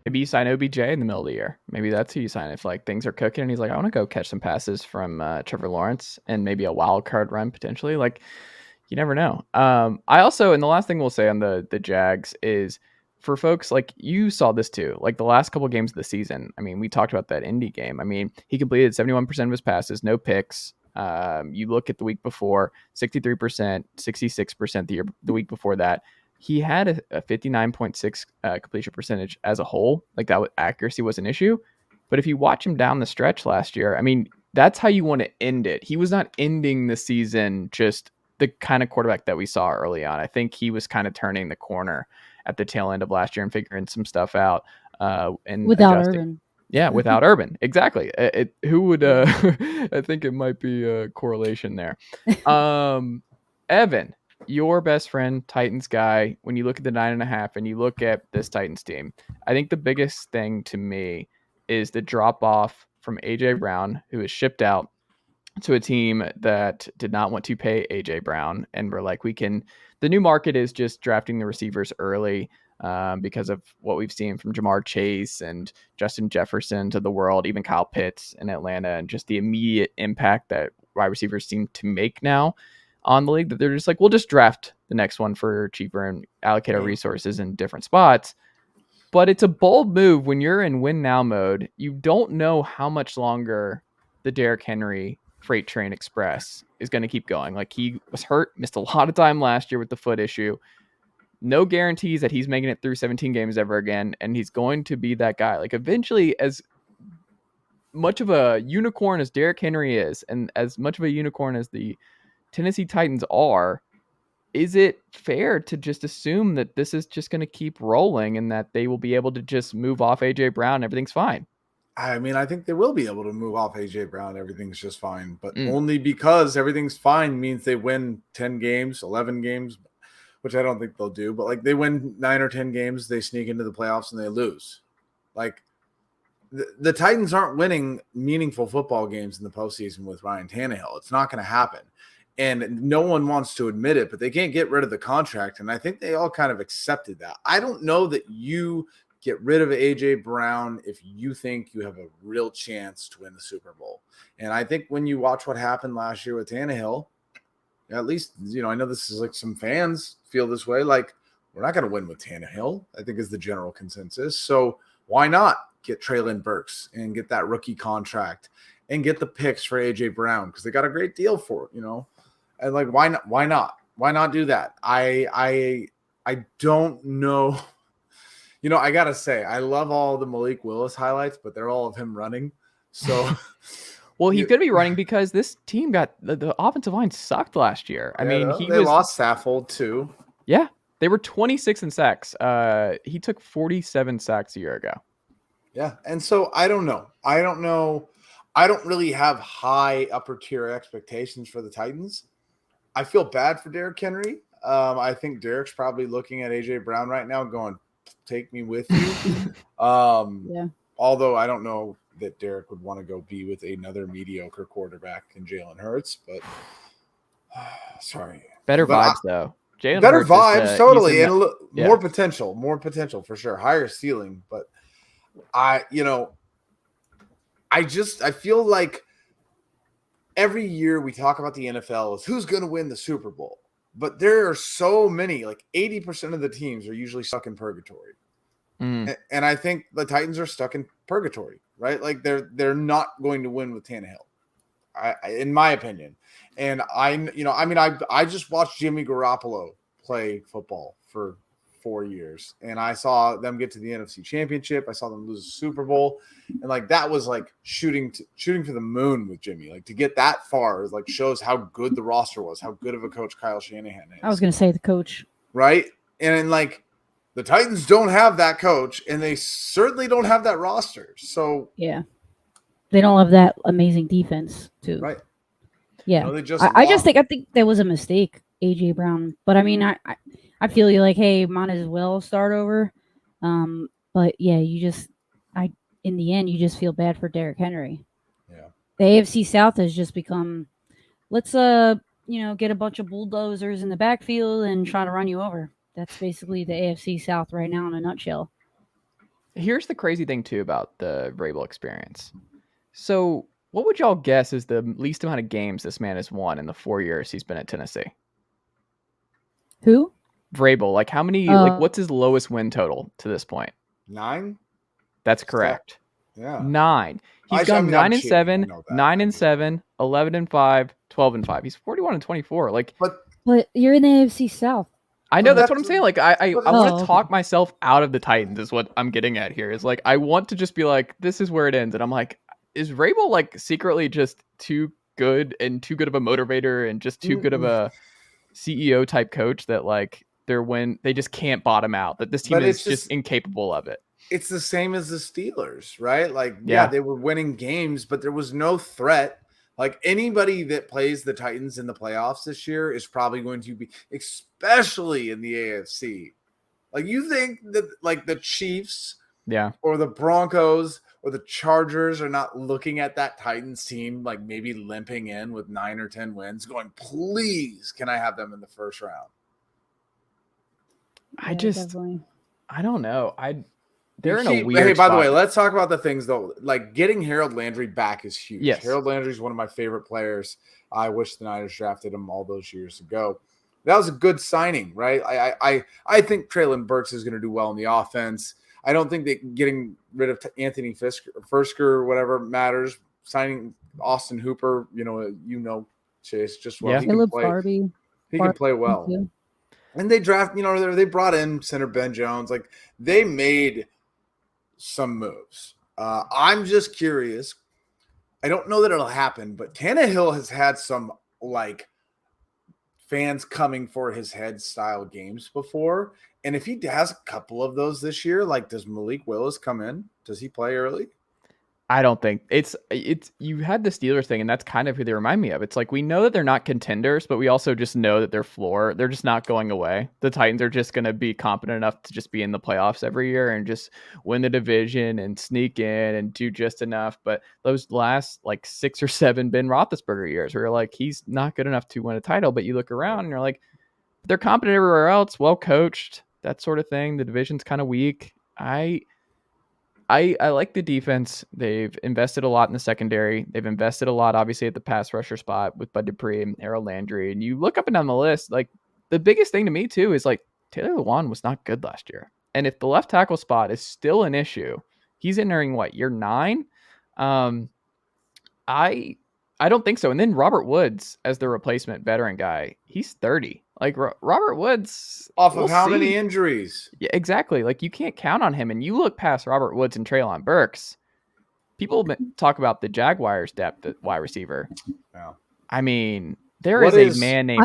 Maybe you sign OBJ in the middle of the year. Maybe that's who you sign if like things are cooking and he's like, I want to go catch some passes from Trevor Lawrence and maybe a wild card run potentially. Like, you never know. I also, and the last thing we'll say on the Jags is for folks like you saw this too, like the last couple of games of the season. I mean, we talked about that Indy game. I mean, he completed 71% of his passes, no picks. You look at the week before, 63%, 66% the week before that. He had a 59.6 completion percentage as a whole. Like that accuracy was an issue. But if you watch him down the stretch last year, I mean, that's how you want to end it. He was not ending the season just the kind of quarterback that we saw early on. I think he was kind of turning the corner at the tail end of last year and figuring some stuff out and without adjusting. Urban. Yeah, without Urban. Exactly. Who would I think it might be a correlation there. Evan, your best friend, Titans guy, when you look at the 9.5 and you look at this Titans team, I think the biggest thing to me is the drop off from AJ Brown, who is shipped out to a team that did not want to pay AJ Brown. And we're like, the new market is just drafting the receivers early because of what we've seen from Jamar Chase and Justin Jefferson to the world, even Kyle Pitts in Atlanta, and just the immediate impact that wide receivers seem to make now on the league, that they're just like, we'll just draft the next one for cheaper and allocate our resources in different spots. But it's a bold move when you're in win now mode. You don't know how much longer the Derrick Henry freight train express is going to keep going. Like he was hurt, missed a lot of time last year with the foot issue. No guarantees that he's making it through 17 games ever again. And he's going to be that guy. Like eventually, as much of a unicorn as Derrick Henry is, and as much of a unicorn as the Tennessee Titans are, is it fair to just assume that this is just going to keep rolling and that they will be able to just move off AJ Brown? Everything's fine. I mean, I think they will be able to move off AJ Brown. Everything's just fine, but only because everything's fine means they win 10 games, 11 games, which I don't think they'll do, but like they win 9 or 10 games, they sneak into the playoffs and they lose. Like the Titans aren't winning meaningful football games in the postseason with Ryan Tannehill. It's not going to happen. And no one wants to admit it, but they can't get rid of the contract. And I think they all kind of accepted that. I don't know that you get rid of AJ Brown if you think you have a real chance to win the Super Bowl. And I think when you watch what happened last year with Tannehill, at least, I know this is like some fans feel this way. Like, we're not going to win with Tannehill, I think is the general consensus. So why not get Treylon Burks and get that rookie contract and get the picks for AJ Brown? Because they got a great deal for it, And like, why not? Why not do that? I don't know. I gotta say, I love all the Malik Willis highlights, but they're all of him running. So, well, he could be running because this team got the offensive line sucked last year. I mean, they lost Saffold too. Yeah, they were 26 in sacks. He took 47 sacks a year ago. Yeah, and so I don't know. I don't really have high upper tier expectations for the Titans. I feel bad for Derrick Henry. I think Derrick's probably looking at AJ Brown right now going, take me with you. Yeah. Although I don't know that Derrick would want to go be with another mediocre quarterback in Jalen Hurts, but sorry. Better vibes though. Jalen better Hurts vibes, totally. And more potential for sure. Higher ceiling. But I feel like every year we talk about the NFL is who's going to win the Super Bowl. But there are so many, like 80% of the teams are usually stuck in purgatory. And I think the Titans are stuck in purgatory, right? Like they're not going to win with Tannehill, in my opinion. And I just watched Jimmy Garoppolo play football for 4 years, and I saw them get to the NFC Championship. I saw them lose the Super Bowl, and like that was like shooting for the moon with Jimmy. Like to get that far is like shows how good the roster was, how good of a coach Kyle Shanahan is. I was going to say the coach, right? And like the Titans don't have that coach, and they certainly don't have that roster. So yeah, they don't have that amazing defense too. Right? Yeah, I think that was a mistake, AJ Brown. But I mean, I feel you like, hey, might as well start over. But yeah, in the end, you just feel bad for Derrick Henry. Yeah. The AFC South has just become, let's get a bunch of bulldozers in the backfield and try to run you over. That's basically the AFC South right now in a nutshell. Here's the crazy thing too about the Vrabel experience. So what would y'all guess is the least amount of games this man has won in the 4 years he's been at Tennessee? Who? Vrabel. Like how many, what's his lowest win total to this point? 9? That's correct. Yeah. 9. He's gone 9-7, 9-7, 11-5, 12-5. He's 41-24. Like, but you're in the AFC South. I know, that's what I'm saying. Like, I want to talk myself out of the Titans is what I'm getting at here. Is like, I want to just be like, this is where it ends. And I'm like, is Vrabel like secretly just too good and too good of a motivator and just too good of a CEO type coach that like they just can't bottom out, that this team is just incapable of it? It's the same as the Steelers, right? Like, yeah, they were winning games, but there was no threat. Like anybody that plays the Titans in the playoffs this year is probably going to be, especially in the AFC. Like you think that like the Chiefs or the Broncos or the Chargers are not looking at that Titans team, like maybe limping in with 9 or 10 wins going, please, can I have them in the first round? I don't know. They're in a weird Hey, by spot. the way, let's talk about the things though. Like getting Harold Landry back is huge. Yes. Harold Landry is one of my favorite players. I wish the Niners drafted him all those years ago. That was a good signing, right? I think Treylon Burks is going to do well in the offense. I don't think that getting rid of Anthony Firsker or whatever matters. Signing Austin Hooper, Chase, just well. He can play. He can play well. Too. And they they brought in center Ben Jones. Like they made some moves. I'm just curious. I don't know that it'll happen, but Tannehill has had some like fans coming for his head style games before. And if he has a couple of those this year, like does Malik Willis come in? Does he play early? I don't think it's you had the Steelers thing, and that's kind of who they remind me of. It's like we know that they're not contenders, but we also just know that their floor, they're just not going away. The Titans are just going to be competent enough to just be in the playoffs every year and just win the division and sneak in and do just enough. But those last like 6 or 7 Ben Roethlisberger years, where you're like, he's not good enough to win a title, but you look around and you're like, they're competent everywhere else, well coached, that sort of thing. The division's kind of weak. I like the defense. They've invested a lot in the secondary. They've invested a lot, obviously, at the pass rusher spot with Bud Dupree and Harold Landry. And you look up and down the list, like the biggest thing to me too is like Taylor Lewan was not good last year. And if the left tackle spot is still an issue, he's entering year 9. I don't think so. And then Robert Woods as the replacement veteran guy, he's 30. Like Robert Woods, off of how many injuries? Yeah, exactly. Like you can't count on him. And you look past Robert Woods and Treylon Burks. People talk about the Jaguars' depth at wide receiver. Yeah. I mean, there is a man named